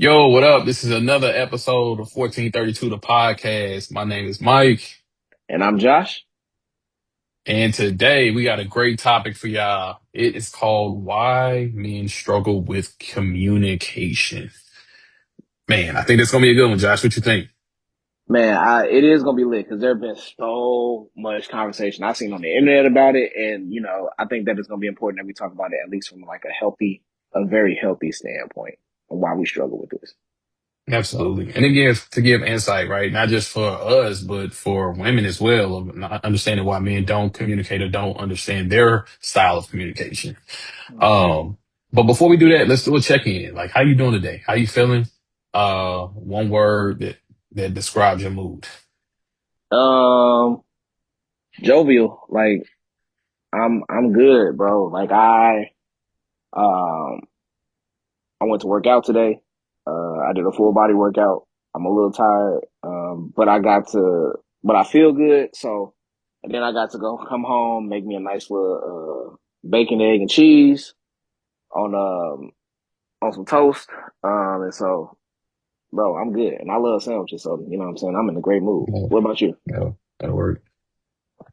Yo, what up? This is another episode of 1432, the podcast. My name is Mike, And I'm Josh. and today we got a great topic for y'all. It is called Why Men Struggle with Communication. Man, I think it's gonna be a good one, Josh. What you think? Man, it is gonna be lit because there have been so much conversation I've seen on the internet about it, and I think that it's gonna be important that we talk about it at least from like a very healthy standpoint on why we struggle with this. So, Absolutely. And it gives to give insight, right? Not just for us, but for women as well, of not understanding why men don't communicate or don't understand their style of communication. Um, but before we do that, let's do a check-in. Like, how you doing today? How you feeling? One word that describes your mood. um, jovial, like I'm good, bro. Um I went to work out today. I did a full body workout. I'm a little tired, but I feel good. So, and then I got to come home, make me a nice little bacon, egg, and cheese on on some toast. And so, bro, I'm good, and I love sandwiches. So, you know what I'm saying? I'm in a great mood. Yeah, What about you? yeah, that'll work.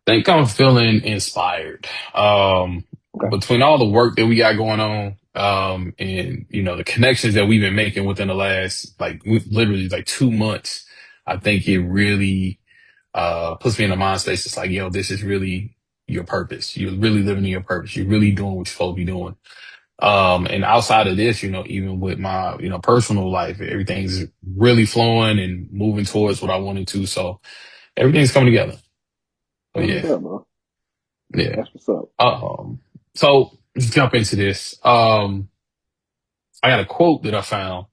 Think I'm feeling inspired. Okay. Between all the work that we got going on, and the connections that we've been making within the last literally like 2 months, I think it really puts me in a mind space. It's like, this is really your purpose. You're really living in your purpose. You're really doing what you're supposed to be doing. And outside of this, even with my, personal life, everything's really flowing and moving towards what I wanted to. So everything's coming together. So That's what's yeah, up, bro. yeah. That's what's up. So let's jump into this. I got a quote that I found.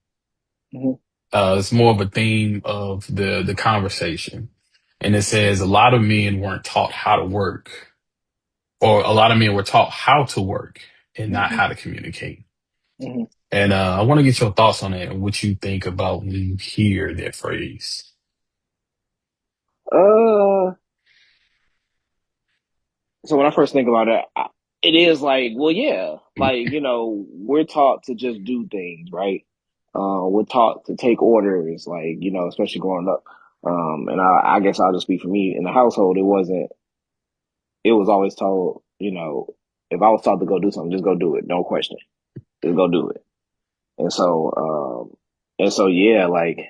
Hmm. It's more of a theme of the conversation. And it says a lot of men weren't taught how to work, or a lot of men were taught how to work and not Hmm. how to communicate. Hmm. And I want to get your thoughts on that and what you think about when you hear that phrase. Uh, So when I first think about it, it is like, well, yeah, like, we're taught to just do things, right? We're taught to take orders, like, especially growing up. And I guess I'll just speak for me in the household. It was always told, if I was taught to go do something, just go do it. No question. Just go do it. And so, yeah, like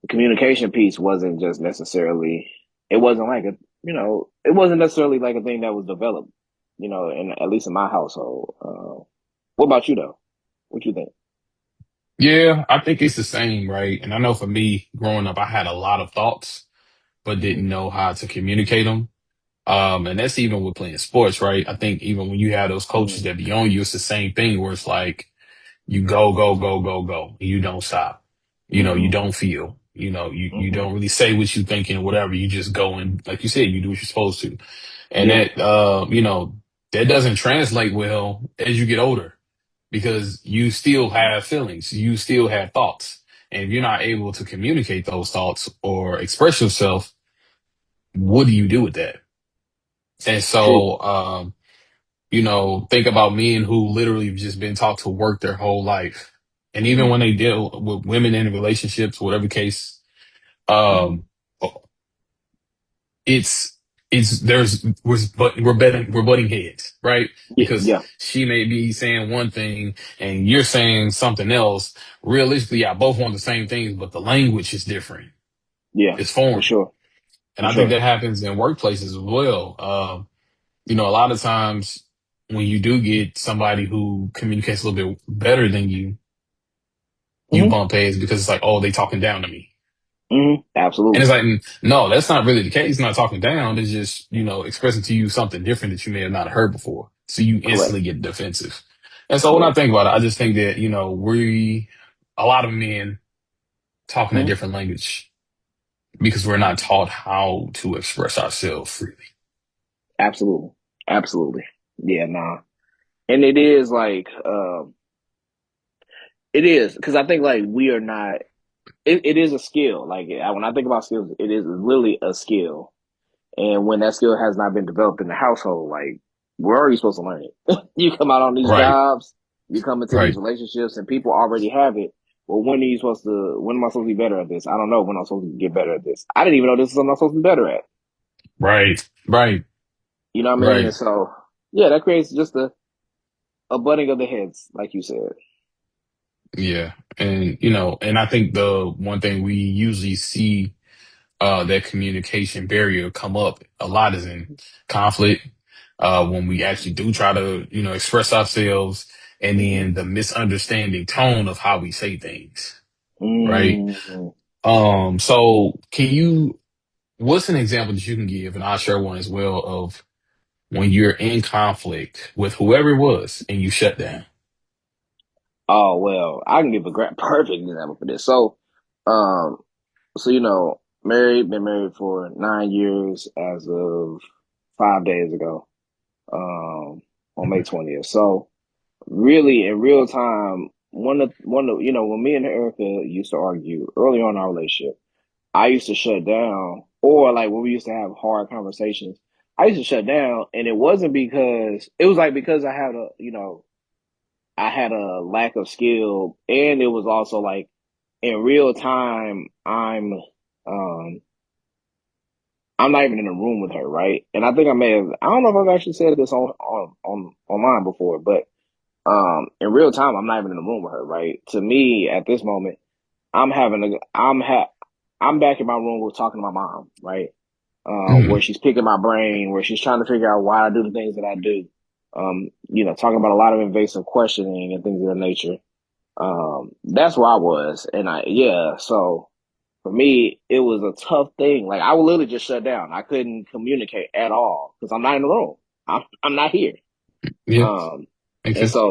the communication piece wasn't just necessarily, it wasn't like it wasn't necessarily like a thing that was developed, in at least in my household. What about you though? What you think? Yeah, I think it's the same, right? And I know for me, growing up, I had a lot of thoughts, but Hmm. didn't know how to communicate them. And that's even with playing sports, right? I think even when you have those coaches Hmm. that be on you, it's the same thing where it's like you go, go, go, go, go. You don't stop. You Hmm. don't feel. You Hmm. don't really say what you thinking or whatever. You just go and, like you said, you do what you're supposed to. And Yeah. that doesn't translate well as you get older because you still have feelings. You still have thoughts. And if you're not able to communicate those thoughts or express yourself, what do you do with that? And True. so, think about men who literally have just been taught to work their whole life. And even Hmm. when they deal with women in relationships, whatever case, Hmm. um, it's, we're butting heads, right? Yeah. Because Yeah. she may be saying one thing and you're saying something else. Realistically, I both want the same things, but the language is different. Yeah. It's For foreign. sure. And For I think sure. that happens in workplaces as well. A lot of times when you do get somebody who communicates a little bit better than you Hmm. bump heads because it's like, oh, they talking down to me. Hmm. And it's Absolutely. like, no, that's not really the case. It's not talking down. It's just, expressing to you something different that you may have not heard before. So you Correct. instantly get defensive. And so when I Correct. think about it, I just think that, a lot of men talking a Hmm. different language because we're not taught how to express ourselves freely. Absolutely. Absolutely. Yeah. Nah. And it is like, it is because I think like we are not. It is a skill. Like when I think about skills, it is literally a skill. And when that skill has not been developed in the household, like where are you supposed to learn it? You come out on these Right. jobs, you come into these Right. relationships, and people already have it. well, when are you supposed to? When am I supposed to be better at this? I don't know when I'm supposed to get better at this. I didn't even know this is something I'm supposed to be better at. Right. Right. You know what I mean? And Right. so, yeah, that creates just a butting of the heads, like you said. Yeah. And, and I think the one thing we usually see that communication barrier come up a lot is in conflict. When we actually do try to, express ourselves and Hmm. then the misunderstanding tone of how we say things. Right. Mm. So what's an example that you can give? And I'll share one as well of when you're in conflict with whoever it was and you shut down. Oh well, I can give a great perfect example for this. Um, so been married for 9 years as of 5 days ago. On May 20th. So really, in real time, when me and Erica used to argue early on in our relationship, I used to shut down, or like when we used to have hard conversations, I used to shut down, and it wasn't because it was like because I had a lack of skill, and it was also like in real time, um I'm not even in a room with her, right? And I think I don't know if I've actually said this on online before, but in real time, I'm not even in the room with her, right? To me, at this moment, I'm having a, I'm ha, I'm back in my room with talking to my mom, right? Where Mm, she's picking my brain, where she's trying to figure out why I do the things that I do. Talking about a lot of invasive questioning and things of that nature. That's where I was, and so for me, it was a tough thing. Like I would literally just shut down. I couldn't communicate at all because I'm not in the room. I'm not here. yeah, Um, makes and sense.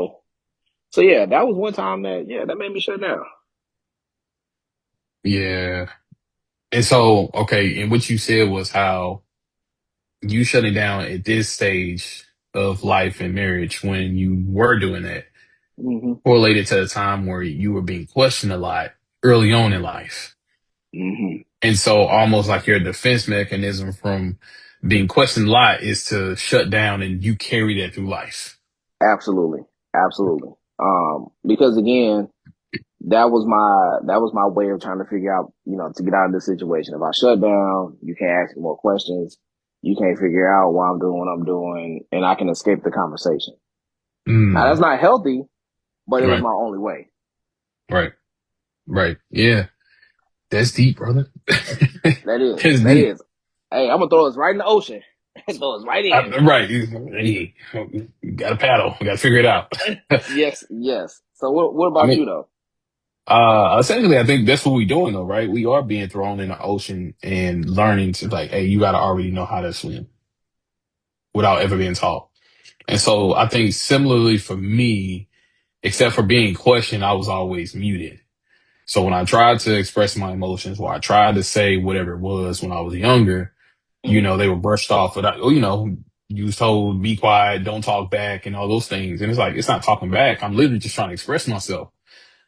so yeah, that was one time that made me shut down. Yeah. And so, okay, and what you said was how you shutting down at this stage of life and marriage when you were doing that Hmm. correlated to the time where you were being questioned a lot early on in life. Hmm. And so almost like your defense mechanism from being questioned a lot is to shut down and you carry that through life. Absolutely, absolutely. Because again, that was my way of trying to figure out, to get out of this situation. If I shut down, you can't ask me more questions. You can't figure out why I'm doing what I'm doing, and I can escape the conversation. Now that's Mm, not healthy, but it was right, my only way. right, right. Yeah. That's deep, brother. That is, That's that deep. is. Hey, I'm gonna throw us right in the ocean. Throw us right in. Right. Hey, you got to paddle. We got to figure it out. Yes, yes. So what I about mean, you though? essentially, I think that's what we're doing though, right? We are being thrown in the ocean and learning to like, hey, you got to already know how to swim without ever being taught. And so I think similarly for me, except for being questioned, I was always muted. So when I tried to express my emotions or I tried to say whatever it was when I was younger, Hmm. they were brushed off without, you was told, be quiet, don't talk back and all those things. And it's like, it's not talking back. I'm literally just trying to express myself.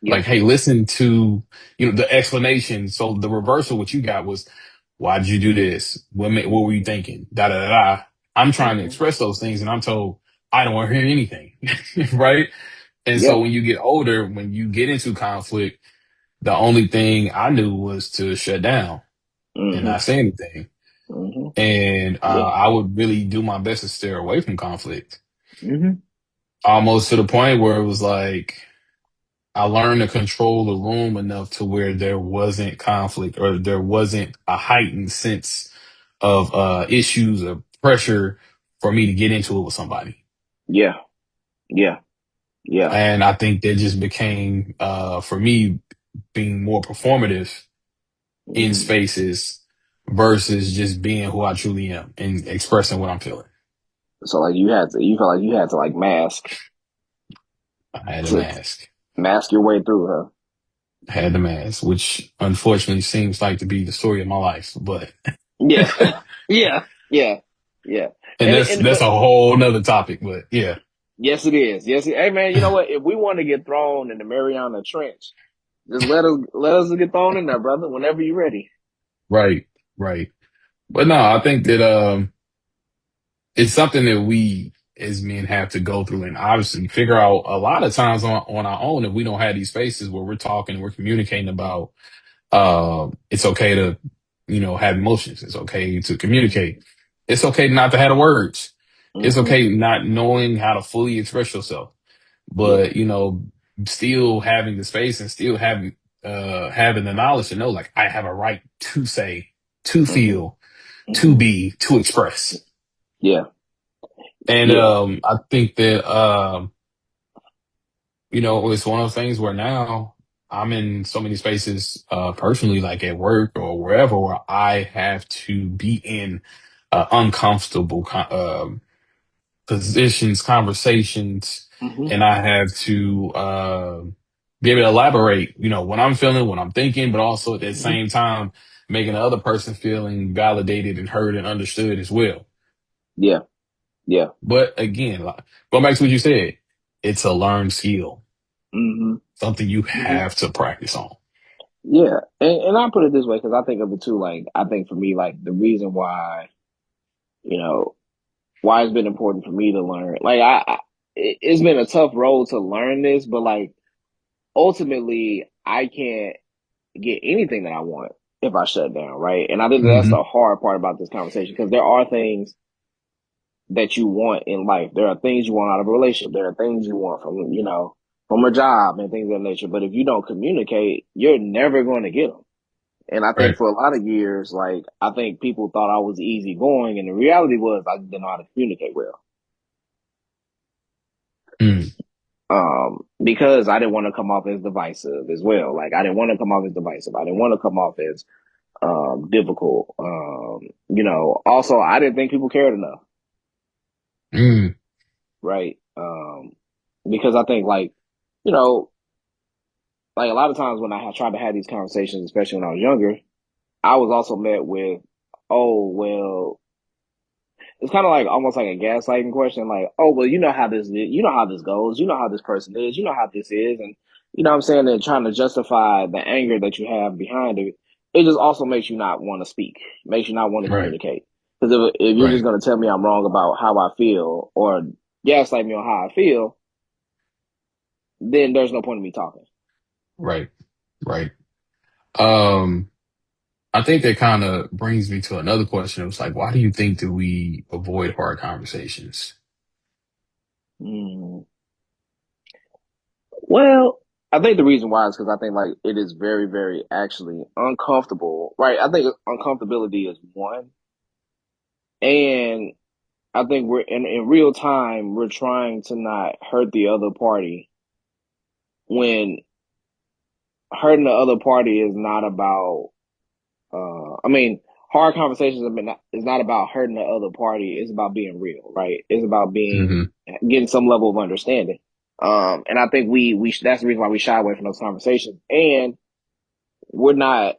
Yeah. Like, hey, listen to, the explanation. So the reversal, what you got was, why did you do this? What were you thinking? Da da da da. I'm trying to Hmm. express those things and I'm told, I don't want to hear anything. Right. And so Yeah. when you get older, when you get into conflict, the only thing I knew was to shut down and Hmm. not say anything. Hmm. And Yeah. I would really do my best to steer away from conflict, Hmm. almost to the point where it was like I learned to control the room enough to where there wasn't conflict or there wasn't a heightened sense of issues or pressure for me to get into it with somebody. Yeah. Yeah. Yeah. And I think that just became for me being more performative in Hmm. spaces versus just being who I truly am and expressing what I'm feeling. So like you felt like you had to like I had a to mask. mask your way through, huh? Had the mask, which unfortunately seems like to be the story of my life. But Yeah. Yeah. Yeah. Yeah. and And that's and that's but a whole nother topic. But yeah, yes it is. Hey man, you know what? If we want to get thrown in the Mariana Trench, just let us get thrown in there, brother, whenever you're ready. right, right. But no, I think that it's something that we as men have to go through and obviously figure out a lot of times on our own if we don't have these spaces where we're talking, we're communicating about it's okay to, have emotions. It's okay to communicate. It's okay not to have the words. It's Hmm. okay not knowing how to fully express yourself, Yeah. but still having the space and still having the knowledge to know like I have a right to say, to Hmm. feel, to Hmm. be, to express. Yeah. And Yeah. I think that it's one of those things where now I'm in so many spaces personally, like at work or wherever, where I have to be in uncomfortable positions, conversations, Hmm. and I have to be able to elaborate, what I'm feeling, what I'm thinking, but also at the Hmm. same time making the other person feeling validated and heard and understood as well. Yeah. Yeah. But again, like, going back to what you said, it's a learned skill, Hmm. something you Hmm. have to practice on. Yeah. And I put it this way because I think of it too. Like, I think for me, like the reason why, you know, why it's been important for me to learn. Like, it's been a tough road to learn this, but like ultimately, I can't get anything that I want if I shut down, right? And I think that's Hmm. the hard part about this conversation because there are things that you want in life. There are things you want out of a relationship. There are things you want from, from a job and things of that nature. But if you don't communicate, you're never going to get them. And I think Right. for a lot of years, like, I think people thought I was easygoing, and the reality was I didn't know how to communicate well. Mm. Because I didn't want to come off as divisive as well. Like, I didn't want to come off as divisive. I didn't want to come off as difficult. Also, I didn't think people cared enough, Mm. right? Because I think, you know, like a lot of times when I tried to have these conversations, especially when I was younger, I was also met with, oh, well, it's kind of like almost like a gaslighting question, like, oh, well, you know how this goes, you know how this person is, you know how this is, and you know what I'm saying, and trying to justify the anger that you have behind it, it just also makes you not want to speak, makes you not want to Right. communicate. Because if you're just Right. going to tell me I'm wrong about how I feel or gaslight me on how I feel, then there's no point in me talking. Right. Right. Um, I think that kind of brings me to another question. It was like, why do you think that we avoid hard conversations? Mm. Well, I think the reason why is because I think like it is very, very actually uncomfortable, right? I think uncomfortability is one, and I think we're in real time we're trying to not hurt the other party when hurting the other party is not about. I mean, hard conversations have been is not about hurting the other party. It's about being real, right? It's about being Hmm. getting some level of understanding. And I think we that's the reason why we shy away from those conversations, and we're not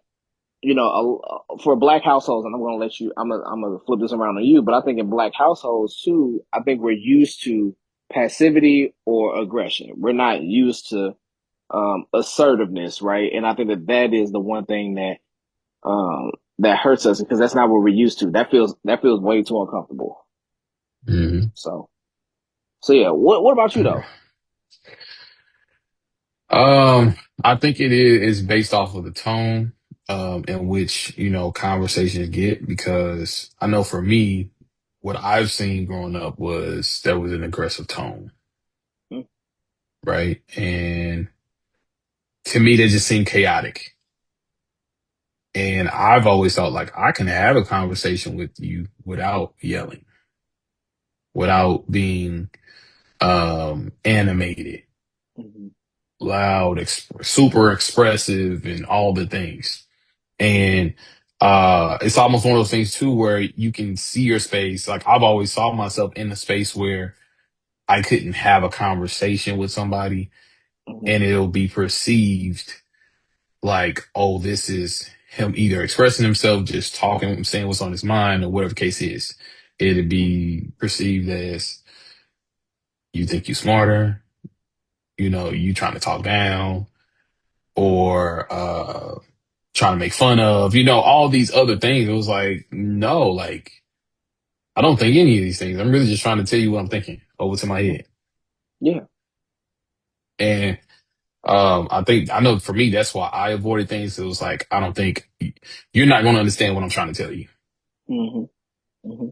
for black households, and I'm going to let you, I'm going to flip this around on you, but I think in black households too, I think we're used to passivity or aggression. We're not used to assertiveness, right? And I think that is the one thing that hurts us because that's not what we're used to. That feels way too uncomfortable. Hmm. So, so yeah, what about you though? Um, I think it is based off of the tone, in which, conversations get, because I know for me, what I've seen growing up was there was an aggressive tone, Mm. right? And to me, that just seemed chaotic. And I've always thought like I can have a conversation with you without yelling, without being animated, Mhm. loud, super expressive, and all the things. And it's almost one of those things too where you can see your space. Like I've always saw myself in a space where I couldn't have a conversation with somebody Mhm. and it'll be perceived like, oh, this is him either expressing himself, just talking, saying what's on his mind, or whatever the case is. It'd Mhm. be perceived as you think you smarter, you trying to talk down, or trying to make fun of, all these other things. It was like, no, like I don't think any of these things. I'm really just trying to tell you what I'm thinking. over to my Mhm. head. Yeah. And I think I know for me that's why I avoided things. It was like I don't think you're not going to understand what I'm trying to tell you. Hmm. Hmm.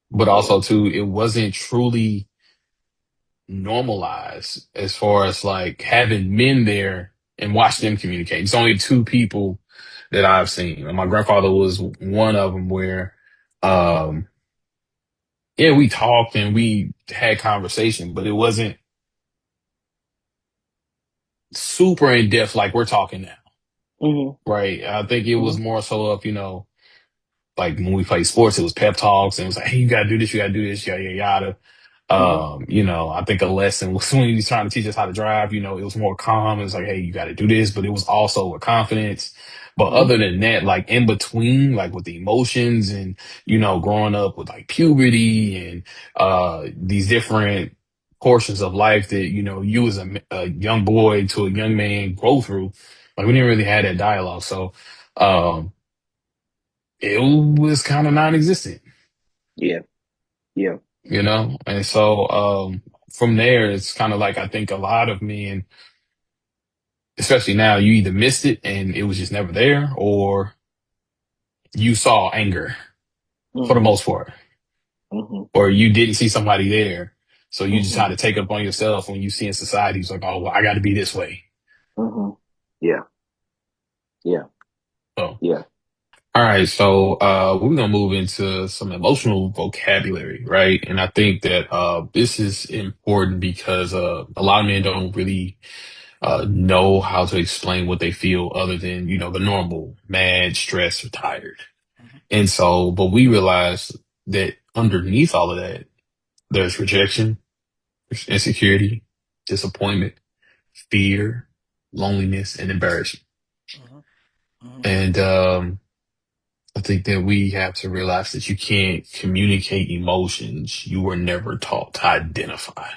But Yeah. also too, it wasn't truly normalized as far as like having men there and watch them communicate. It's only two people that I've seen. And my grandfather was one of them where, um, yeah, we talked and we had conversation, but it wasn't super in depth like we're talking now. Hmm. Right. I think it was Hmm. more so of, like when we played sports, it was pep talks and it was like, hey, you gotta do this, you gotta do this, yada, yada, yada. Hmm. I think a lesson was when he was trying to teach us how to drive, it was more calm. It was like, hey, you got to do this, but it was also with confidence. But Hmm. other than that, like in between, like with the emotions and, growing up with like puberty and, these different portions of life that, you as a young boy to a young man go through, like we didn't really have that dialogue. So, um, it was kind of non-existent. Yeah. Yeah. And so from there it's kind of like I think a lot of men, especially now, you either missed it and it was just never there, or you saw anger for the Hmm. most part, Hmm. or you didn't see somebody there, so you just Hmm. had to take it upon yourself when you see in society it's like, oh well, I got to be this way. Hmm. Yeah. Yeah. So Yeah. all right, so we're gonna move into some emotional vocabulary, right? And I think that this is important because a lot of men don't really know how to explain what they feel other than, the normal mad, stressed, or tired. Mhm. And so, but we realize that underneath all of that, there's rejection, there's insecurity, disappointment, fear, loneliness, and embarrassment. Mhm. Mhm. And I think that we have to realize that you can't communicate emotions you were never taught to identify.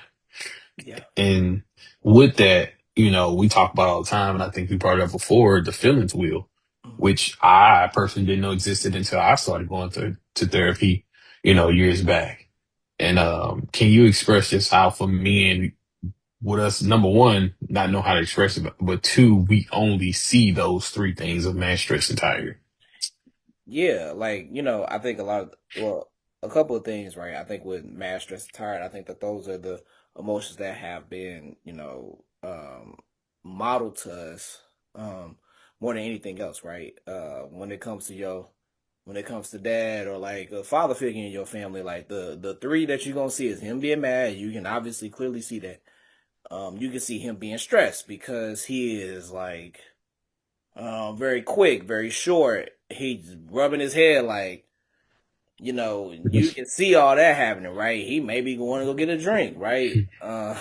Yeah. And with that, we talk about all the time, and I think we brought it up before, the feelings wheel, Mhm. which I personally didn't know existed until I started going to therapy, years back. And can you express just how for men, with us, number one, not know how to express it, but two, we only see those three things of man, stress, and tired. Yeah, like, I think a couple of things, right? I think with mad stress and tired, I think that those are the emotions that have been, modeled to us, more than anything else, right? When it comes to dad or like a father figure in your family, like the three that you're gonna see is him being mad. You can obviously clearly see that. You can see him being stressed because he is like very quick, very short. He's rubbing his head like, you can see all that happening, right? He may be going to go get a drink, right? And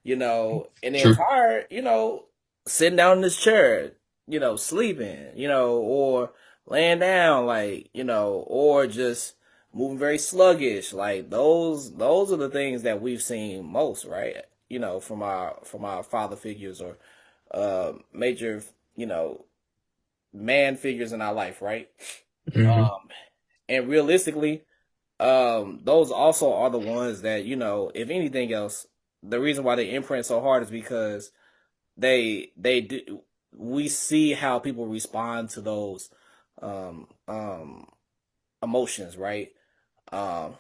then True. tired, sitting down in his chair, sleeping, or laying down, like, or just moving very sluggish. Like those are the things that we've seen most, right? From our father figures or major, you know, man figures in our life, right? Hmm. Um, and realistically, those also are the ones that, if anything else, the reason why they imprint so hard is because they do. We see how people respond to those um um emotions, right? Um,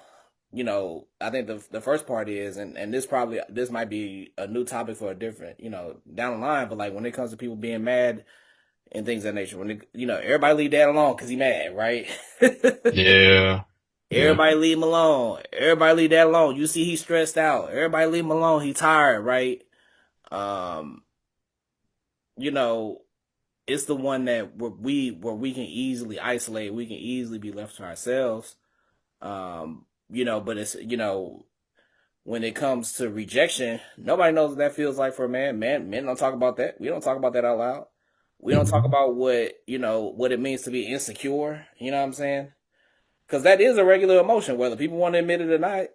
I think the first part is, and this might be a new topic for a different, down the line, but like when it comes to people being mad and things of that nature, when everybody leave dad alone because he mad, right? Yeah. Yeah. Everybody leave him alone. Everybody leave that alone. You see he's stressed out. Everybody leave him alone. He tired, right? Um, you know, it's the one that where we can easily isolate. We can easily be left to ourselves. But it's when it comes to rejection, nobody knows what that feels like for a man. Men don't talk about that. We don't talk about that out loud. We don't talk Mhm. about what it means to be insecure. You know what I'm saying? Because that is a regular emotion, whether people want to admit it or not.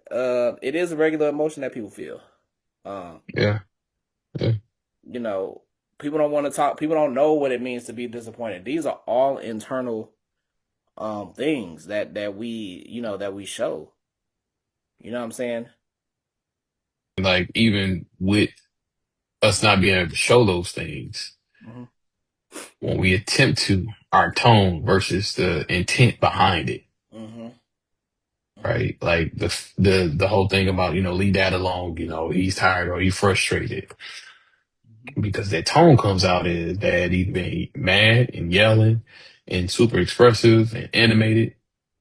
It is a regular emotion that people feel. Um, Yeah. Yeah. you know, people don't want to talk. People don't know what it means to be disappointed. These are all internal things that we show. You know what I'm saying? like even with us not being able to show those things, Mm-hmm. when we attempt to, our tone versus the intent behind it, Mm-hmm. Mm-hmm. right? Like the whole thing about, leave that alone, he's tired or he's frustrated because that tone comes out as bad, either being mad and yelling and super expressive and animated.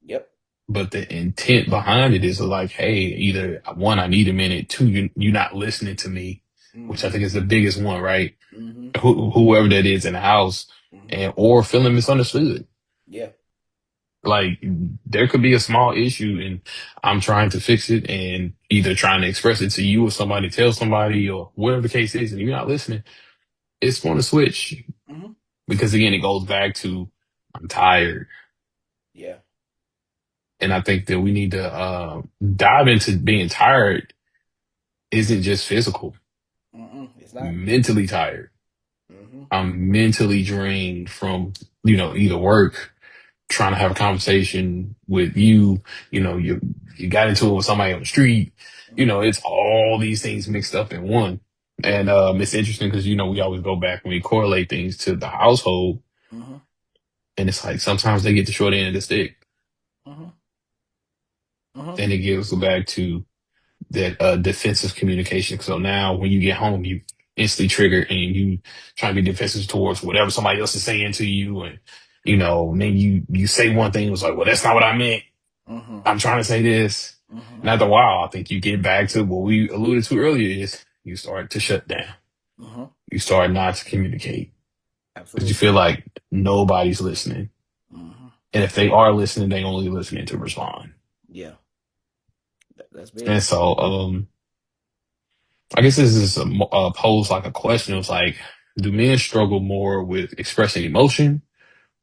Yep. But the intent behind it is like, hey, either one, I need a minute, two, you're not listening to me, which I Mm-hmm. think is the biggest one, right? Mm-hmm. Whoever that is in the house, Mm-hmm. and or feeling misunderstood. Yeah. Like there could be a small issue and I'm trying to fix it and either trying to express it to you or somebody tell somebody or whatever the case is, and you're not listening, it's going to switch Mm-hmm. because again, it goes back to I'm tired. Yeah. And I think that we need to dive into being tired isn't just physical, Mm-mm. It's not. mentally tired. Mm-hmm. I'm mentally drained from, either work, trying to have a conversation with you, you got into it with somebody on the street, Mm-hmm. it's all these things mixed up in one. And it's interesting because we always go back and we correlate things to the household, Mm-hmm. and it's like sometimes they get the short end of the stick, Mm-hmm. Mm-hmm. and it gives back to that defensive communication. So now when you get home, you instantly trigger and you try to be defensive towards whatever somebody else is saying to you, and then you say one thing, it was like, well, that's not what I meant. Mm-hmm. I'm trying to say this. Mm-hmm. And after a while, I think you get back to what we alluded to earlier is you start to shut down. Mm-hmm. You start not to communicate because you Absolutely. feel like nobody's listening. Mm-hmm. And if they are listening, they only listening to respond. Yeah. That's big. And so, I guess this is pose like a question. It was like, do men struggle more with expressing emotion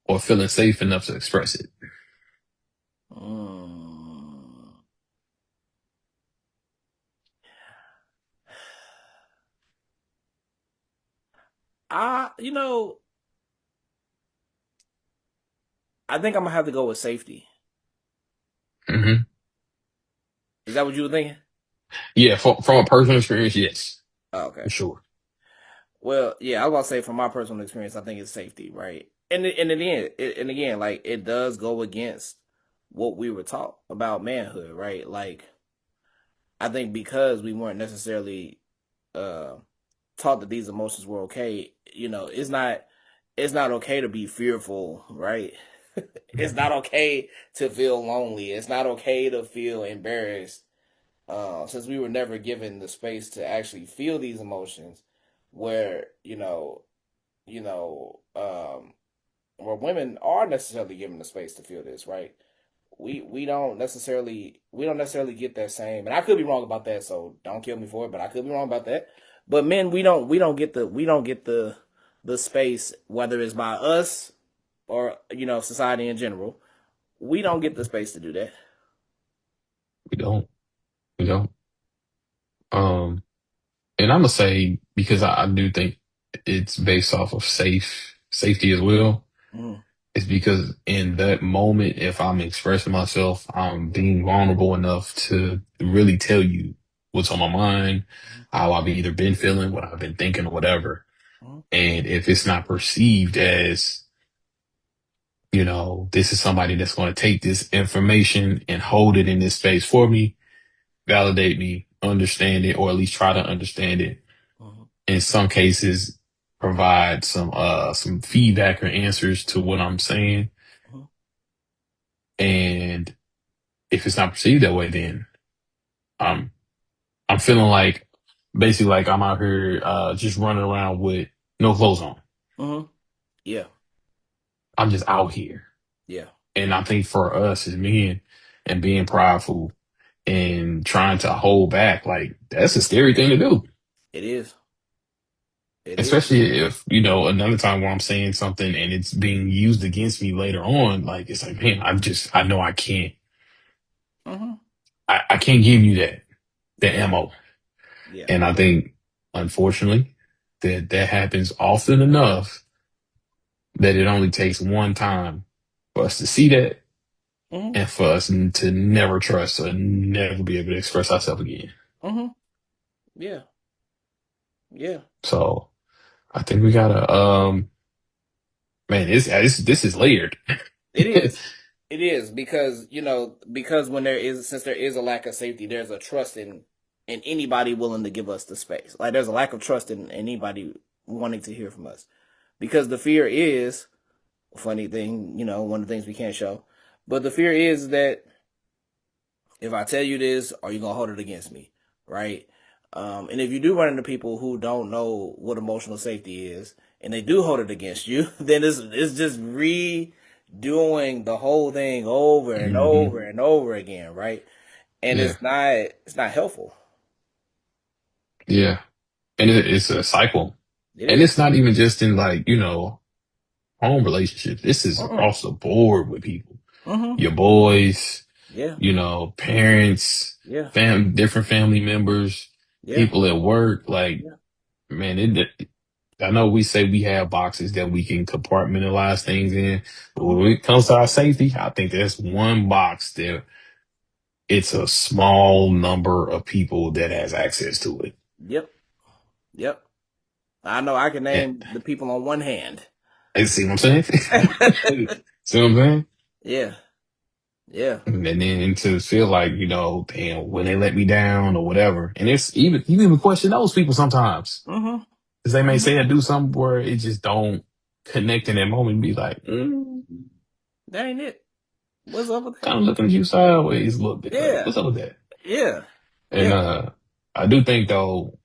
or feeling safe enough to express it? Mm. You know, I think I'm gonna have to go with safety. Hmm. Is that what you were thinking? Yeah, from a personal experience, yes, Oh, for okay. sure. Well, yeah, I was about to say from my personal experience, I think it's safety, right? And again, like it does go against what we were taught about manhood, right? Like I think because we weren't necessarily uh taught that these emotions were okay, it's not okay to be fearful, right? It's not okay to feel lonely. It's not okay to feel embarrassed. Since we were never given the space to actually feel these emotions, where you know, where women are necessarily given the space to feel this, right? We don't necessarily get that same, and I could be wrong about that, so don't kill me for it, but I could be wrong about that. But men, we don't get the space, whether it's by us or society in general. We don't get the space to do that. We don't. We don't. Um, and I'm gonna say because I do think it's based off of safety as well. Mm-hmm. It's because in that moment, if I'm expressing myself, I'm being vulnerable enough to really tell you what's on my mind, how I've either been feeling, what I've been thinking, or whatever. Mm-hmm. And if it's not perceived as, this is somebody that's going to take this information and hold it in this space for me, validate me, understand it, or at least try to understand it. Mm-hmm. In some cases, provide some feedback or answers to what I'm saying. Mm-hmm. And if it's not perceived that way, then I'm I'm feeling like basically like I'm out here just running around with no clothes on. Mm-hmm. Yeah, I'm just out here. yeah, And I think for us as men and being prideful and trying to hold back, like that's a scary thing to do. it is. It is. Especially if, another time where I'm saying something and it's being used against me later on, like it's like, man, I know Mm-hmm. I can't give you the Yeah, ammo. yeah. And I think, unfortunately, that happens often enough that it only takes one time for us to see that Mm-hmm. and for us to never trust or never be able to express ourselves again. Mm-hmm. Yeah. Yeah. So I think we gotta, man, this is layered. It is. It is because because when since there is a lack of safety, there's a trust in anybody willing to give us the space. Like there's a lack of trust in anybody wanting to hear from us because the fear is funny thing. One of the things we can't show, but the fear is that if I tell you this, are you gonna hold it against me, right? And if you do run into people who don't know what emotional safety is, and they do hold it against you, then it's just redoing the whole thing over and Hmm. over and over again, right? And Yeah, it's not helpful. yeah, and it's a cycle, It and is. it's not even just in like home relationships. This is Mm-mm. across the board with people, Mm-hmm. your boys, Yeah. parents, Yeah. different family members, Yeah. people at work. Like, Yeah. man, I know we say we have boxes that we can compartmentalize things in, but Mm-hmm. when it comes to our safety, I think there's one box that it's a small number of people that has access to it. Yep. Yep. I know I can And, name the people on one hand. and see what I'm saying? See what I'm saying? Yeah. Yeah. And then to feel like, damn, when they let me down or whatever. And it's even, you even question those people sometimes. Mm-hmm. Because they may Mm-hmm. say or do something where it just don't connect in that moment and be like, That ain't it. What's up with that? kind of looking at you sideways a little bit. Like, Yeah, what's up with that? yeah, And yeah. I do think though,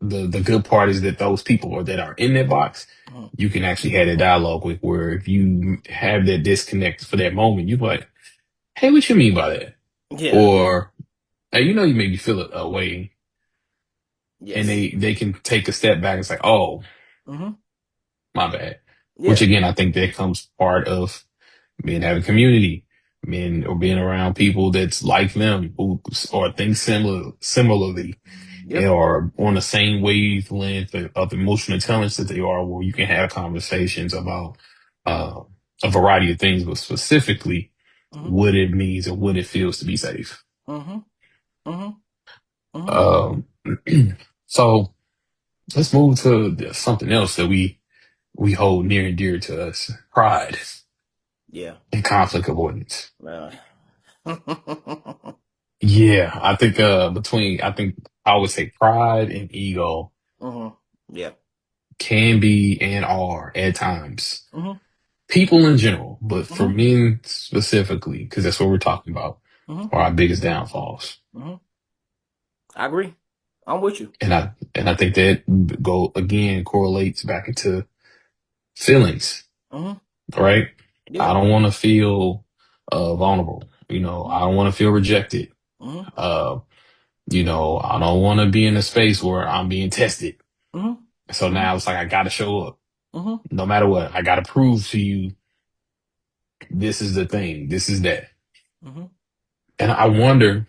the good part is that those people or that are in that box, Mhm. you can actually have a dialogue with where if you have that disconnect for that moment, you like, hey, what you mean by that? Yeah. Or, hey, you made me feel a way. And Yes. they can take a step back and say, oh, Mm-hmm. my bad. Which Yeah. again, I think that comes part of being having community, being or being around people that's like them who or think similarly Yep. or on the same wavelength of emotional intelligence that they are, where you can have conversations about uh, a variety of things, but specifically Mm-hmm. what it means and what it feels to be safe. Mm-hmm. Mm-hmm. Mm-hmm. Um, so let's move to something else that we hold near and dear to us: pride Yeah. and conflict avoidance. Man. Yeah, I think I think I would say pride and ego Mm-hmm. Yeah. can be and are at times Mm-hmm. people in general, but for Mm-hmm. men specifically, because that's what we're talking about, Mm-hmm. are our biggest downfalls. Mm-hmm. I agree. I'm with you. And I think that go again correlates back into feelings, Mm-hmm. right? I Yeah. don't want to feel vulnerable. I don't want to feel rejected. Mm-hmm. Uh, I don't want to be in a space where I'm being tested. Mm-hmm. So Mm-hmm. now it's like I gotta show up Mm-hmm. no matter what. I gotta prove to you this is the thing, this is that. Mm-hmm. And I wonder,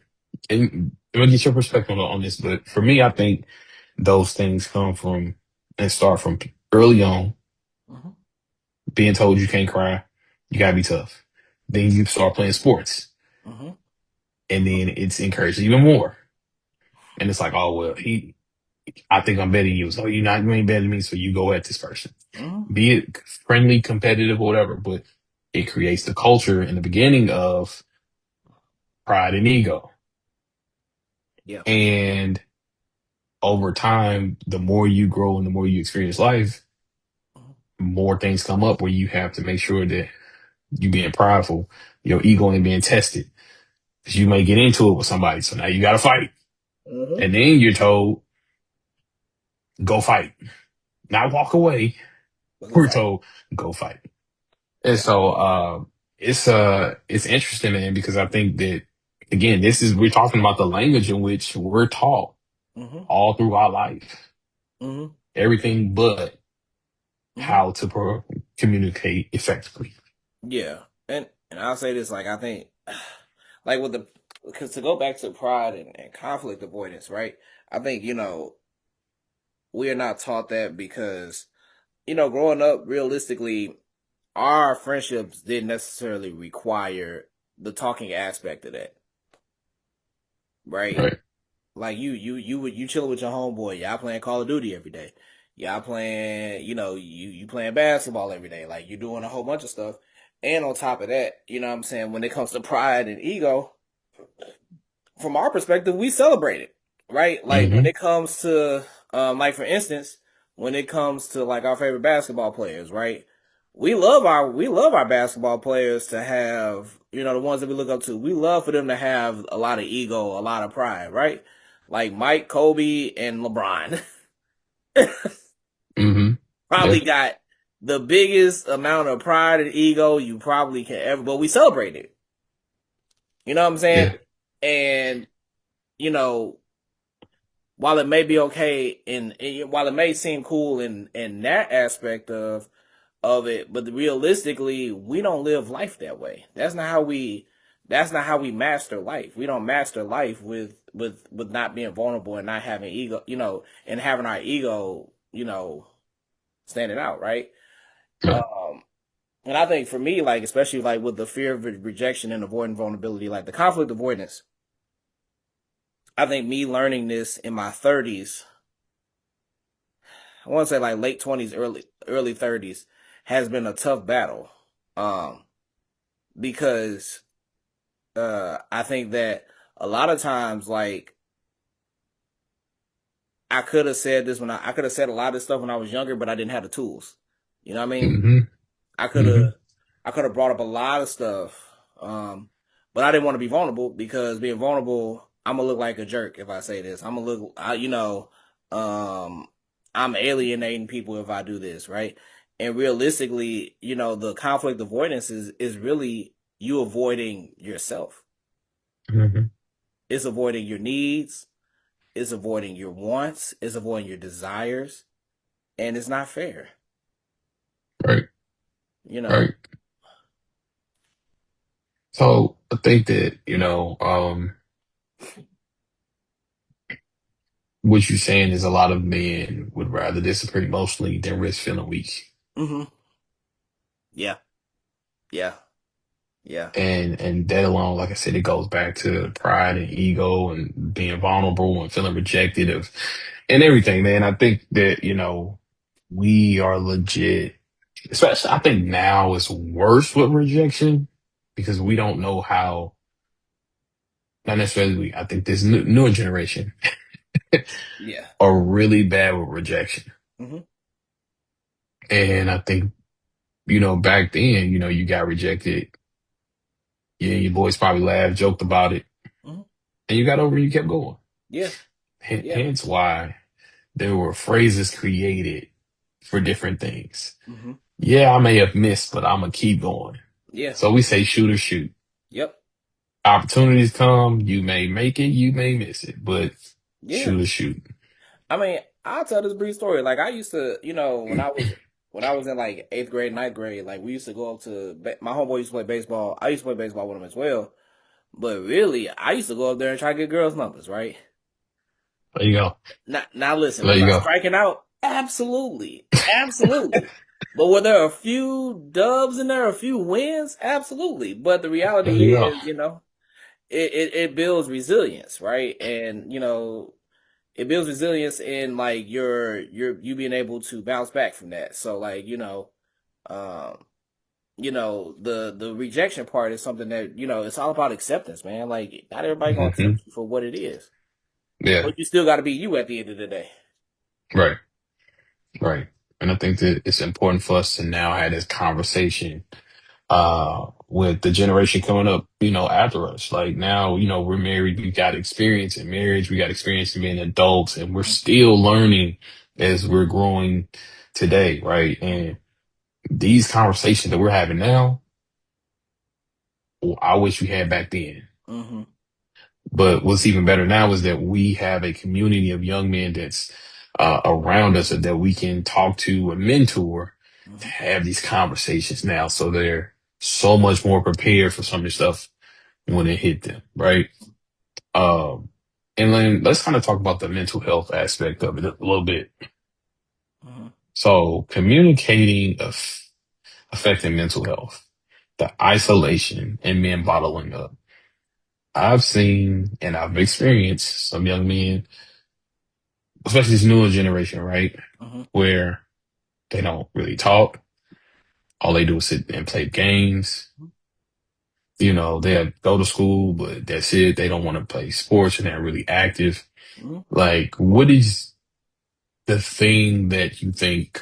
and let me get your perspective on this, but for me, I think those things come from and start from early on, Mm-hmm. being told you can't cry, you gotta be tough. Then you start playing sports, Mm-hmm. and then it's encouraged even more. And it's like, oh well, I think I'm better than you. So you ain't better than me, so you go at this person. Mm-hmm. Be it friendly, competitive, or whatever, but it creates the culture in the beginning of pride and ego. Yeah. And over time, the more you grow and the more you experience life, Mm-hmm. more things come up where you have to make sure that you being prideful, your ego ain't being tested. Because you may get into it with somebody. So now you gotta fight. Mm-hmm. And then you're told, go fight. Not walk away. We'll go We're fight. told, go fight. And Yeah. so it's interesting, man, because I think that again, we're talking about the language in which we're taught Mm-hmm. all through our life. Mm-hmm. Everything but Mm-hmm. how to communicate effectively. Yeah. And I'll say this, like I think like with the because to go back to pride and conflict avoidance, right? I think, we are not taught that because, growing up realistically, our friendships didn't necessarily require the talking aspect of that, right? Right. Like you chilling with your homeboy. Y'all playing Call of Duty every day. Y'all playing, you playing basketball every day. Like you're doing a whole bunch of stuff. And on top of that, you know what I'm saying, when it comes to pride and ego, from our perspective, we celebrate it, right? Like when Hmm. it comes to, like for instance, when it comes to like our favorite basketball players, right? We love our basketball players to have, the ones that we look up to. We love for them to have a lot of ego, a lot of pride, right? Like Mike, Kobe, and LeBron Hmm. probably Yeah. got the biggest amount of pride and ego you probably can ever, but we celebrate it. You know what I'm saying? Yeah. And you know, while it may be okay while it may seem cool in that aspect of it, but realistically, we don't live life that way. That's not how we master life. We don't master life with not being vulnerable and not having ego, and having our ego, standing out, right? Right. Um and I think for me, like especially like with the fear of rejection and avoiding vulnerability, like the conflict avoidance, I think me learning this in my 30s, I want to say like late 20s, early 30s, has been a tough battle. Um, because I think that a lot of times, like I could have said this when I could have said a lot of this stuff when I was younger, but I didn't have the tools. You know what I mean? Hmm. I could have Hmm. I could have brought up a lot of stuff, but I didn't want to be vulnerable because being vulnerable, I'm gonna look like a jerk if I say this. I'm gonna look, um, I'm alienating people if I do this, right? And realistically, the conflict avoidance is really you avoiding yourself. Hmm. It's avoiding your needs. It's avoiding your wants. It's avoiding your desires, and it's not fair. Right. You know. Right. So I think that, what you're saying is a lot of men would rather disappear emotionally than risk feeling weak. Hmm. Yeah. Yeah. Yeah. And that alone, like I said, it goes back to pride and ego and being vulnerable and feeling rejected of and everything, man. I think that, we are legit, especially I think now it's worse with rejection because we don't know how, not necessarily we, I think this newer generation Yeah. are really bad with rejection. Hmm. And I think, back then, you got rejected. Yeah, your boys probably laughed, joked about it, Hmm. and you got over it, you kept going. Yeah. Yeah. Hence why there were phrases created for different things. Hmm. Yeah, I may have missed, but I'm gonna keep going. Yeah. So we say shoot or shoot. Yep. Opportunities come, you may make it, you may miss it, but Yeah. shoot or shoot. I mean, I'll tell this brief story. Like I used to, when I was in like eighth grade, ninth grade, like we used to go up to my homeboy used to play baseball. I used to play baseball with him as well. But really, I used to go up there and try to get girls' numbers, right? There you go. Now listen, There was you I go. striking out? Absolutely. Absolutely. But were there a few dubs in there, a few wins? Absolutely. But the There reality you go. is, it builds resilience, right? And it builds resilience in like you being able to bounce back from that. So like, um, the rejection part is something that, it's all about acceptance, man. Like not everybody gonna Hmm. accept you for what it is. Yeah. But you still gotta be you at the end of the day. Right. Right. And I think that it's important for us to now have this conversation with the generation coming up, after us. Like now, we're married, we got experience in marriage, we got experience in being adults, and we're still learning as we're growing today, right? And these conversations that we're having now, I wish we had back then. Mm-hmm. But what's even better now is that we have a community of young men that's around us that we can talk to and mentor to Mm-hmm. have these conversations now. So they're so much more prepared for some of the stuff when it hit them, right? Um, and then let's kind of talk about the mental health aspect of it a little bit. Mm-hmm. So communicating affecting mental health, the isolation and men bottling up. I've seen and I've experienced some young men, especially this newer generation, right, Mm-hmm. where they don't really talk. All they do is sit and play games. They go to school, but that's it. They don't want to play sports and they're really active. Mm-hmm. Like, what is the thing that you think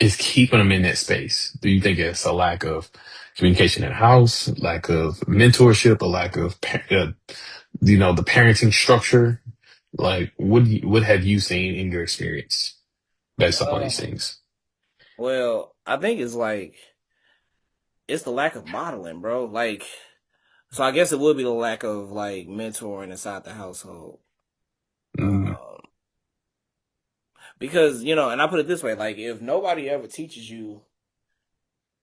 is keeping them in that space? Do you think it's a lack of communication in the house, lack of mentorship, a lack of, the parenting structure? Like, what have you seen in your experience based upon these Uh, things? well, I think it's like it's the lack of modeling, bro. Like, so I guess it would be the lack of like mentoring inside the household. Mm, Um, because and I put it this way, like if nobody ever teaches you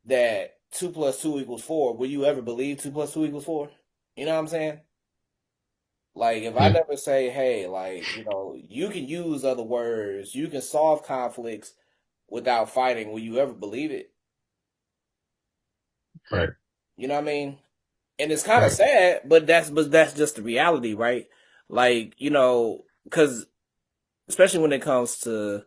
that 2 plus 2 equals 4, will you ever believe 2 plus 2 equals 4? You know what I'm saying? Like if I yeah, never say, hey, like you can use other words, you can solve conflicts without fighting, will you ever believe it? right, You know what I mean? And it's kind of right, sad, but that's just the reality, right? Like because especially when it comes to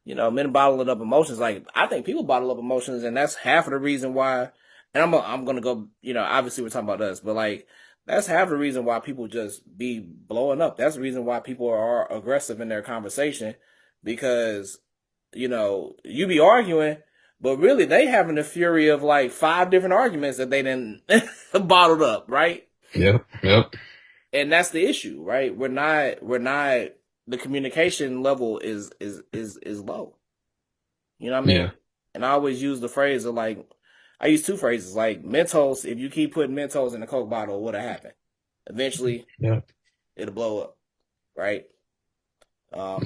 men bottling up emotions. Like I think people bottle up emotions, and that's half of the reason why. And I'm gonna go. Obviously we're talking about us, but like that's half the reason why people just be blowing up. That's the reason why people are aggressive in their conversation, because you be arguing, but really they having the fury of like five different arguments that they didn't bottled up, right? yep, yep, And that's the issue, right? We're not the communication level is low. You know what I mean? yeah, And I always use the phrase of like, I use two phrases like Mentos. If you keep putting Mentos in a Coke bottle, what'll happen? Eventually, yeah, it'll blow up, right?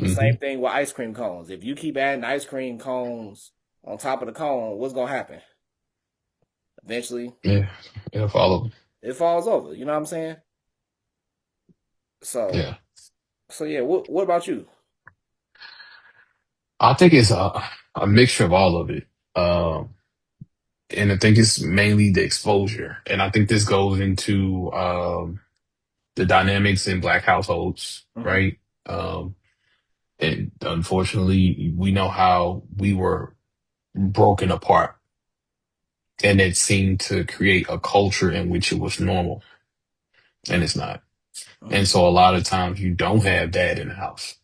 The hmm same thing with ice cream cones. If you keep adding ice cream cones on top of the cone, what's gonna happen? Eventually, yeah, yeah, follow, it falls over. You know what I'm saying? So, yeah. so yeah. What about you? I think it's a mixture of all of it. And I think it's mainly the exposure. And I think this goes into the dynamics in Black households, Mm-hmm. right? Um, and unfortunately, we know how we were broken apart, and it seemed to create a culture in which it was normal, and it's not. Mm-hmm. And so a lot of times you don't have dad in the house,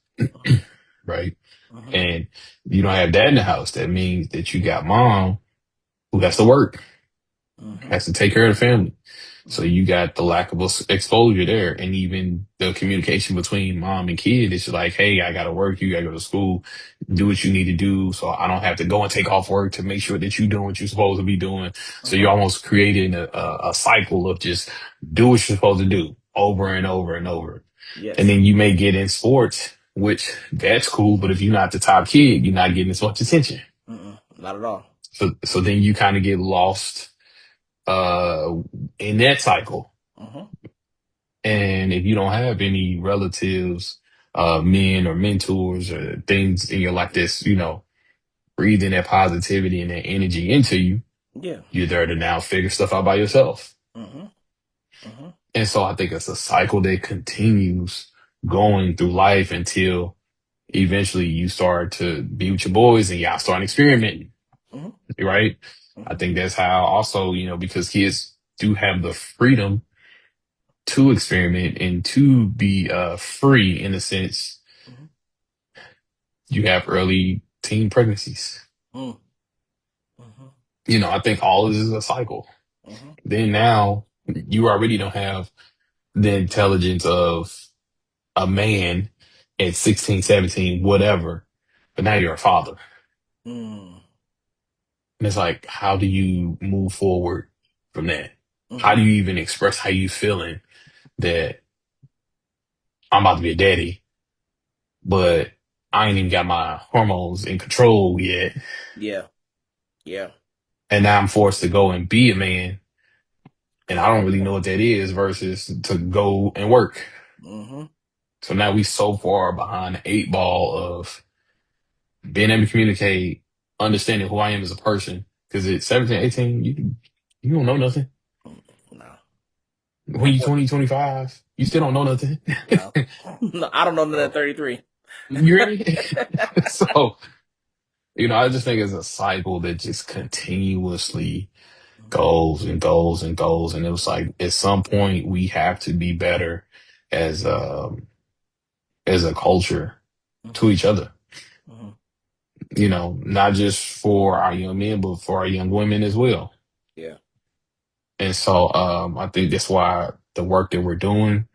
right? Mm-hmm. And you don't have dad in the house. That means that you got mom who has to work, Mm-hmm. has to take care of the family. So Mm-hmm. you got the lack of exposure there, and even the communication between mom and kid. It's like, hey, I gotta work. You gotta go to school, do what you need to do, so I don't have to go and take off work to make sure that you're doing what you're supposed to be doing. So Mm-hmm. you're almost creating a cycle of just do what you're supposed to do over and over and over. And Yes. then you may get in sports, which that's cool, but if you're not the top kid, you're not getting as much attention. Mm-mm. Not at all. So then you kind of get lost uh in that cycle. Mm-hmm. And if you don't have any relatives, men or mentors or things in your life that's, breathing that positivity and that energy into you, Yeah. you're there to now figure stuff out by yourself. Mm-hmm. Mm-hmm. And so I think it's a cycle that continues going through life until eventually you start to be with your boys and y'all start experimenting, Mm-hmm. right? I Mm-hmm. think that's how also, because kids do have the freedom to experiment and to be free in a sense. Mm-hmm. You have early teen pregnancies. Mm-hmm. Mm-hmm. I think all of this is a cycle. Mm-hmm. Then now you already don't have the intelligence of a man at 16, 17, whatever, but now you're a father. Mm-hmm. And it's like, how do you move forward from that? How Mm-hmm. do you even express how you feeling that I'm about to be a daddy, but I ain't even got my hormones in control yet. Yeah. Yeah. And now I'm forced to go and be a man and I don't really Yeah. know what that is versus to go and work. Mm-hmm. So now we so far behind the eight ball of being able to communicate, understanding who I am as a person. Because at 17, 18, you don't know nothing. No. When you 20, 25, you still don't know nothing. No, no, I don't know none of 33. You hear me? So, I just think it's a cycle that just continuously goes and goes and goes. And it was like at some point we have to be better as a culture Mm-hmm. to each other. Mm-hmm. Not just for our young men, but for our young women as well. Yeah. And so I think that's why the work that we're doing,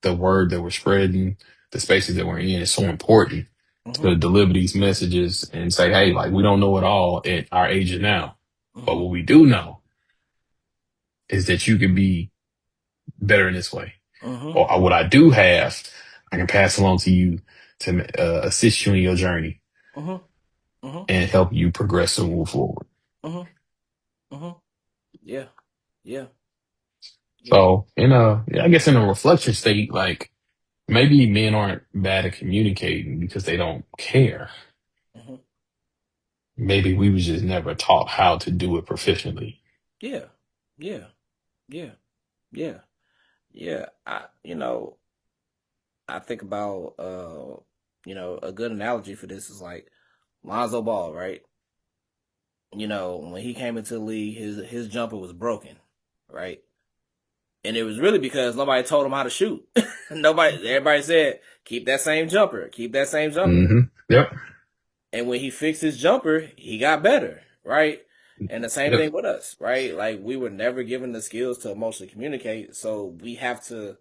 the word that we're spreading, the spaces that we're in is so important Mm-hmm. to deliver these messages and say, hey, like we don't know it all at our ages now. But Mm-hmm. what we do know is that you can be better in this way. Mm-hmm. Or what I do have, I can pass along to you to assist you in your journey Mm-hmm. Mm-hmm. and help you progress and move forward. Mm-hmm. Mm-hmm. Yeah. Yeah. Yeah. So I guess in a reflection state, like maybe men aren't bad at communicating because they don't care. Mm-hmm. Maybe we was just never taught how to do it proficiently. Yeah. Yeah. Yeah. Yeah. Yeah. I think about a good analogy for this is like Lonzo Ball, right? When he came into the league, his jumper was broken, right? And it was really because nobody told him how to shoot. Everybody said, keep that same jumper, keep that same jumper. Yep. And when he fixed his jumper, he got better, right? And the same Yep. thing with us, right? Like we were never given the skills to emotionally communicate, so we have to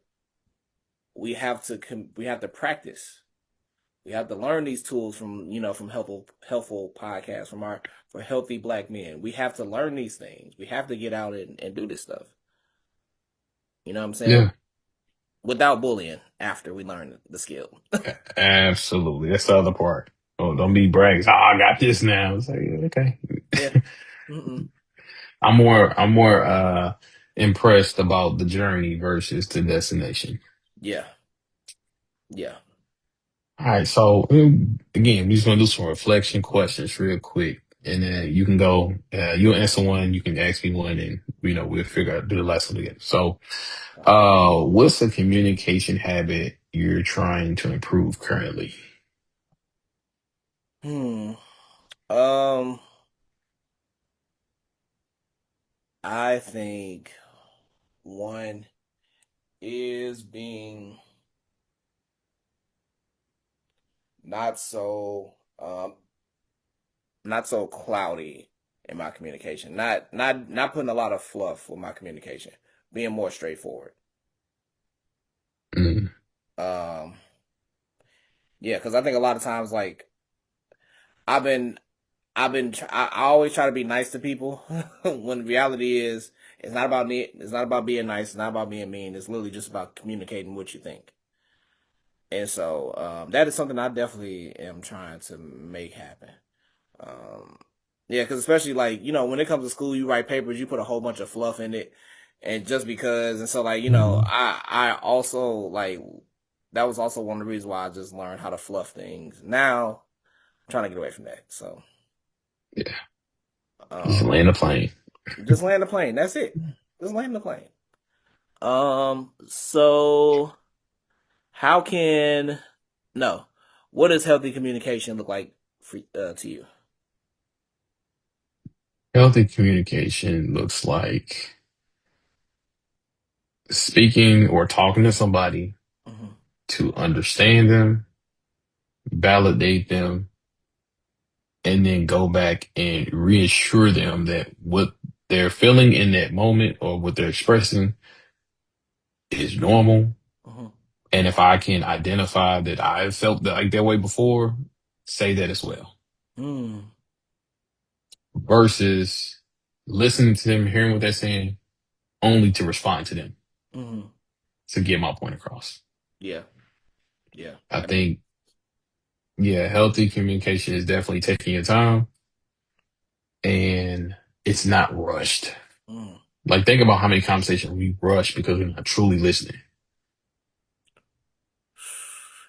practice. We have to learn these tools from helpful podcasts for healthy black men. We have to learn these things. We have to get out and do this stuff. You know what I'm saying? Yeah. Without bullying after we learn the skill. Absolutely. That's the other part. Oh, don't be bragging. Oh, I got this now. It's like, okay. Yeah. Mm-mm. I'm more impressed about the journey versus the destination. Yeah. Yeah. All right, so again, we're just gonna do some reflection questions real quick, and then you can go. You'll answer one, you can ask me one, and we'll figure out do the last one together. So, what's a communication habit you're trying to improve currently? Hmm. Um. I think one is being not so not so cloudy in my communication. Not putting a lot of fluff with my communication. Being more straightforward. Mm, Um. Yeah, because I think a lot of times like I've been I always try to be nice to people when the reality is it's not about me. It's not about being nice. It's not about being mean. It's literally just about communicating what you think. And so that is something I definitely am trying to make happen. Um, yeah, because especially like when it comes to school, you write papers, you put a whole bunch of fluff in it, and just because, and so like mm, I also like that was also one of the reasons why I just learned how to fluff things. Now I'm trying to get away from that. So yeah, just um, land a plane. just land the plane. That's it. Just land the plane. So how can no? What does healthy communication look like for to you? Healthy communication looks like speaking or talking to somebody Mm-hmm. to understand them, validate them, and then go back and reassure them that what they're feeling in that moment or what they're expressing is normal. Mm-hmm. And if I can identify that I've felt like that way before, say that as well. Mm-hmm. Versus listening to them, hearing what they're saying, only to respond to them Mm-hmm. to get my point across. Yeah. Yeah. I That makes. think, yeah, healthy communication is definitely taking your time and it's not rushed. Mm. Like, think about how many conversations we rush because we're not truly listening.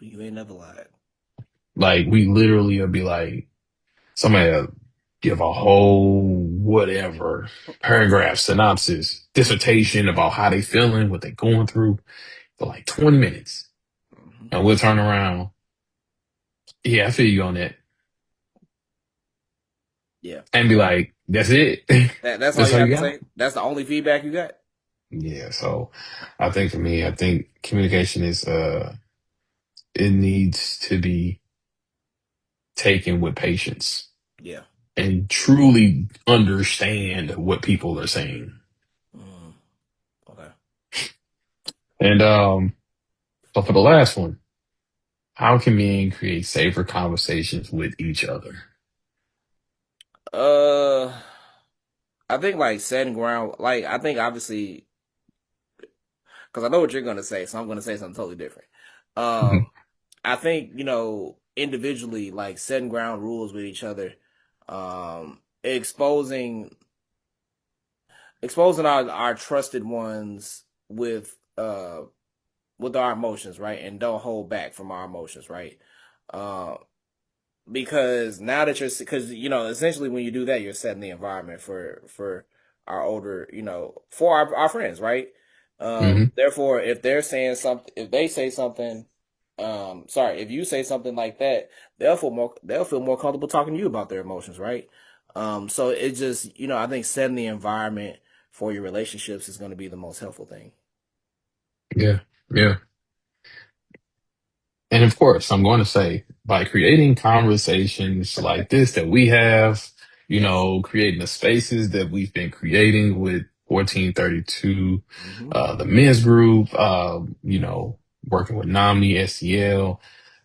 You ain't never lied. Like, we literally will be like, somebody, give a whole whatever paragraph, synopsis, dissertation about how they feeling, what they going through for like 20 minutes. Mm-hmm. And we'll turn around. Yeah, I feel you on that. Yeah. And be like, that's it. That's all That's you all have you to got. say. That's the only feedback you got. Yeah. So I think for me, I think communication is, it needs to be taken with patience Yeah. and truly understand what people are saying. Mm. Okay. And, so for the last one, how can men create safer conversations with each other? Uh, I think like setting ground. Like I think obviously because I know what you're gonna say, so I'm gonna say something totally different. Um, I think individually like setting ground rules with each other, exposing our trusted ones with our emotions, right, and don't hold back from our emotions, right. Uh, because now that because essentially when you do that, you're setting the environment for our older, for our friends, right. Hmm. Therefore, if they're saying something, if they say something, sorry, if you say something like that, they'll feel more comfortable talking to you about their emotions, right. So it just, I think setting the environment for your relationships is going to be the most helpful thing. Yeah. Yeah. And of course, I'm going to say by creating conversations like this that we have, Yes. creating the spaces that we've been creating with 1432, Mm-hmm. the men's group, working with NAMI, SEL,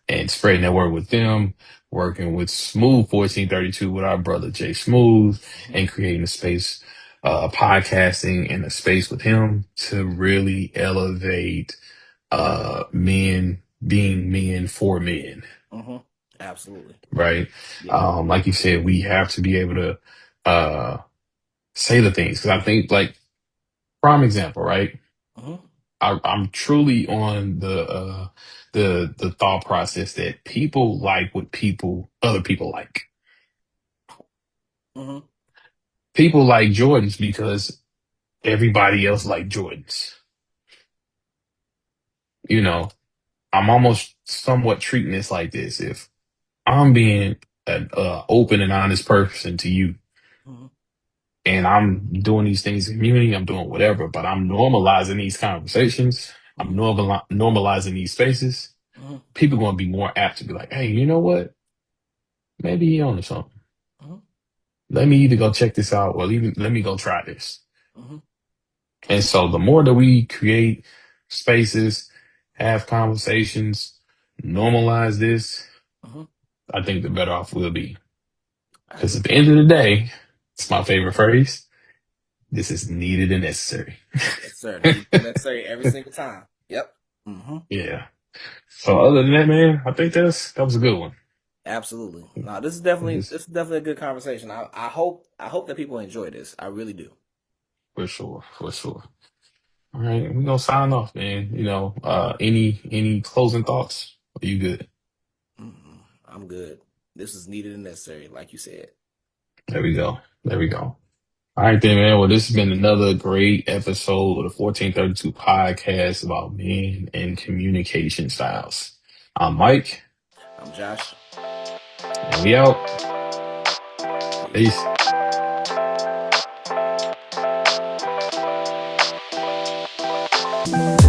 and spreading that word with them, working with Smooth 1432 with our brother Jay Smooth, Mm-hmm. and creating a space, podcasting and a space with him to really elevate men being men for men, Mm-hmm. Absolutely. right? Yeah. Like you said, we have to be able to uh say the things because I think like prime example, right? Mm-hmm. I'm truly on the thought process that people like what other people like. Mm-hmm. People like Jordans because everybody else like Jordans. You know, I'm almost somewhat treating this like this. If I'm being an open and honest person to you, Mm-hmm. and I'm doing these things in community, I'm doing whatever, but I'm normalizing these conversations. I'm Mm-hmm. normalizing these spaces. Mm-hmm. People going to be more apt to be like, hey, you know what? Maybe he on to something. Mm-hmm. Let me either go check this out or even let me go try this. Mm-hmm. And so the more that we create spaces, have conversations, normalize this, Mm-hmm. I think the better off we'll be. I Because agree. at the end of the day, it's my favorite phrase. This is needed and necessary. Yes, sir. Need necessary every single time. Yep. Mm-hmm. Yeah. So other than that, man, I think that was a good one. Absolutely. No, This this is definitely a good conversation. I hope that people enjoy this. I really do. for sure, for sure. All right, we're gonna sign off, man. Any closing thoughts? Are you good? Mm-hmm. I'm good. This is needed and necessary, like you said. There we go. There we go. All right, then, man. Well, this has been another great episode of the 1432 podcast about men and communication styles. I'm Mike, I'm Josh. and we out. Peace. Peace.